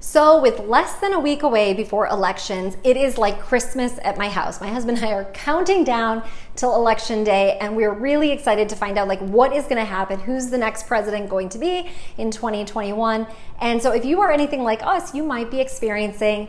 So with less than a week away before elections, it is like Christmas at my house. My husband and I are counting down till election day, and we're really excited to find out like what is going to happen, who's the next president going to be in 2021. And so if you are anything like us, you might be experiencing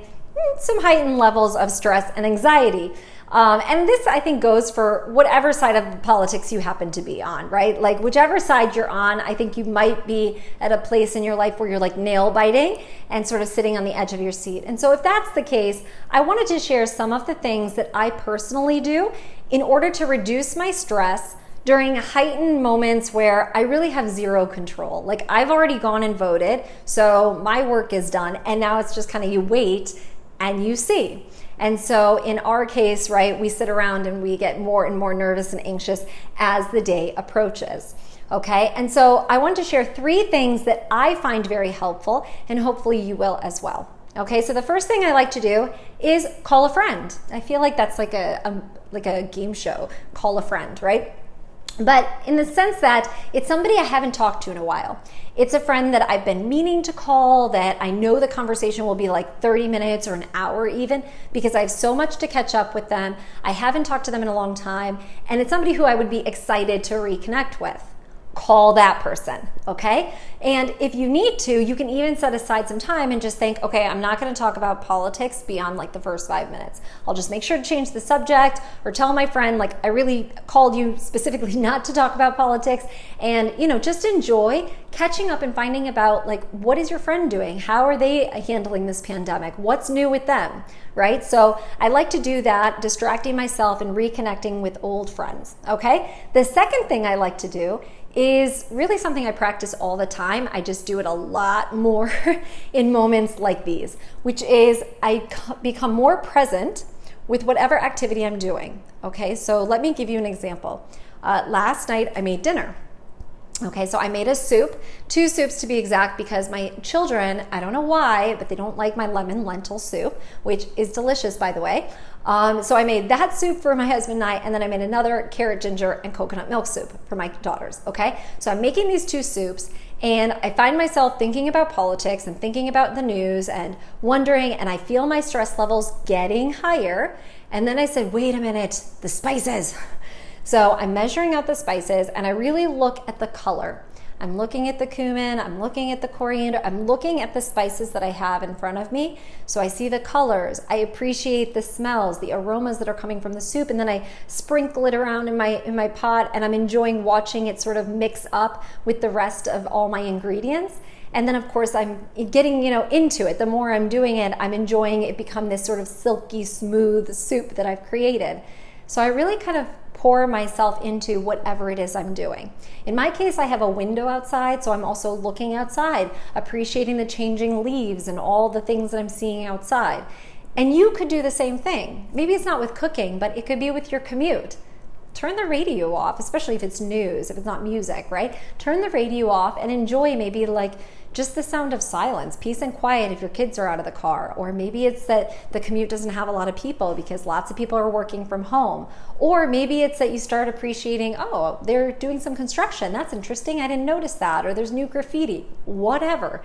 some heightened levels of stress and anxiety. And this, I think, goes for whatever side of politics you happen to be on, right? Like whichever side you're on, I think you might be at a place in your life where you're like nail biting and sort of sitting on the edge of your seat. And so if that's the case, I wanted to share some of the things that I personally do in order to reduce my stress during heightened moments where I really have zero control. Like I've already gone and voted, so my work is done, and now it's just kind of you wait and you see. And so in our case, right, we sit around and we get more and more nervous and anxious as the day approaches. Okay, and so I want to share 3 things that I find very helpful, and hopefully you will as well. Okay, so the first thing I like to do is call a friend. I feel like that's like a game show, call a friend, right? But in the sense that it's somebody I haven't talked to in a while. It's a friend that I've been meaning to call, that I know the conversation will be like 30 minutes or an hour even, because I have so much to catch up with them. I haven't talked to them in a long time, and it's somebody who I would be excited to reconnect with. Call that person, okay? And if you need to, you can even set aside some time and just think, okay, I'm not going to talk about politics beyond like the first 5 minutes. I'll just make sure to change the subject or tell my friend, like, I really called you specifically not to talk about politics, and, you know, just enjoy catching up and finding about, like, what is your friend doing? How are they handling this pandemic? What's new with them, right? So I like to do that, distracting myself and reconnecting with old friends, okay? The second thing I like to do is really something I practice all the time. I just do it a lot more in moments like these, which is I become more present with whatever activity I'm doing. Okay, so let me give you an example. Last night I made dinner. Okay, so I made a soup, 2 soups to be exact, because my children, I don't know why, but they don't like my lemon lentil soup, which is delicious, by the way. So I made that soup for my husband and I, and then I made another carrot, ginger, and coconut milk soup for my daughters, okay? So I'm making these 2 soups, and I find myself thinking about politics and thinking about the news and wondering, and I feel my stress levels getting higher. And then I said, wait a minute, the spices. So I'm measuring out the spices, and I really look at the color. I'm looking at the cumin, I'm looking at the coriander, I'm looking at the spices that I have in front of me. So I see the colors, I appreciate the smells, the aromas that are coming from the soup, and then I sprinkle it around in my pot, and I'm enjoying watching it sort of mix up with the rest of all my ingredients. And then of course I'm getting, into it. The more I'm doing it, I'm enjoying it become this sort of silky smooth soup that I've created. So I really kind of pour myself into whatever it is I'm doing. In my case, I have a window outside, so I'm also looking outside, appreciating the changing leaves and all the things that I'm seeing outside. And you could do the same thing. Maybe it's not with cooking, but it could be with your commute. Turn the radio off, especially if it's news, if it's not music, right? Turn the radio off and enjoy maybe like just the sound of silence, peace and quiet if your kids are out of the car. Or maybe it's that the commute doesn't have a lot of people because lots of people are working from home. Or maybe it's that you start appreciating, oh, they're doing some construction. That's interesting. I didn't notice that. Or there's new graffiti. Whatever.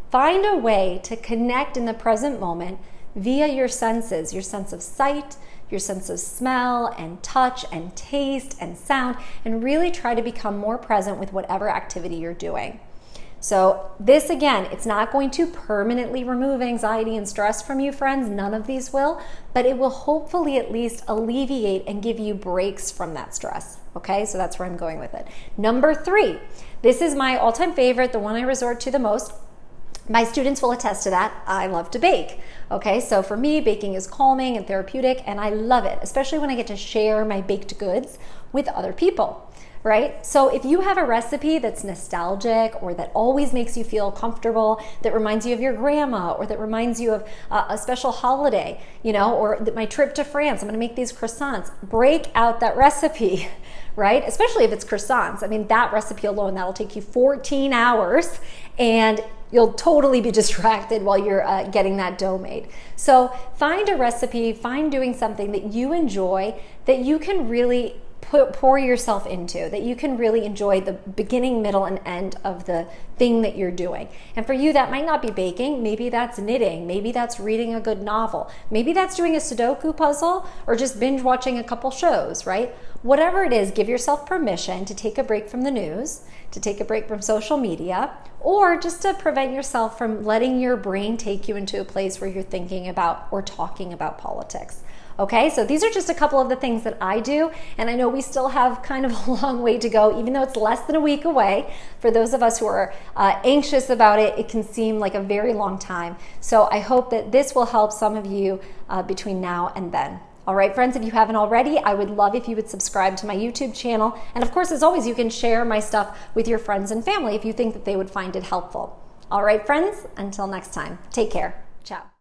Find a way to connect in the present moment via your senses, your sense of sight, your sense of smell and touch and taste and sound, and really try to become more present with whatever activity you're doing. So this, again, it's not going to permanently remove anxiety and stress from you, friends. None of these will, but it will hopefully at least alleviate and give you breaks from that stress. Okay, so that's where I'm going with it. Number 3, this is my all-time favorite, the one I resort to the most. My students will attest to that. I love to bake. Okay, so for me, baking is calming and therapeutic, and I love it, especially when I get to share my baked goods with other people. Right? So if you have a recipe that's nostalgic or that always makes you feel comfortable, that reminds you of your grandma, or that reminds you of a special holiday, or my trip to France, I'm gonna make these croissants, break out that recipe, right? Especially if it's croissants. I mean, that recipe alone, that'll take you 14 hours and you'll totally be distracted while you're getting that dough made. So find a recipe, find doing something that you enjoy, that you can really pour yourself into, that you can really enjoy the beginning, middle, and end of the thing that you're doing. And for you, that might not be baking. Maybe that's knitting. Maybe that's reading a good novel. Maybe that's doing a Sudoku puzzle or just binge watching a couple shows, right? Whatever it is, give yourself permission to take a break from the news, to take a break from social media, or just to prevent yourself from letting your brain take you into a place where you're thinking about or talking about politics. Okay, so these are just a couple of the things that I do, and I know we still have kind of a long way to go, even though it's less than a week away. For those of us who are anxious about it, it can seem like a very long time. So I hope that this will help some of you between now and then. All right, friends, if you haven't already, I would love if you would subscribe to my YouTube channel. And of course, as always, you can share my stuff with your friends and family if you think that they would find it helpful. All right, friends, until next time, take care. Ciao.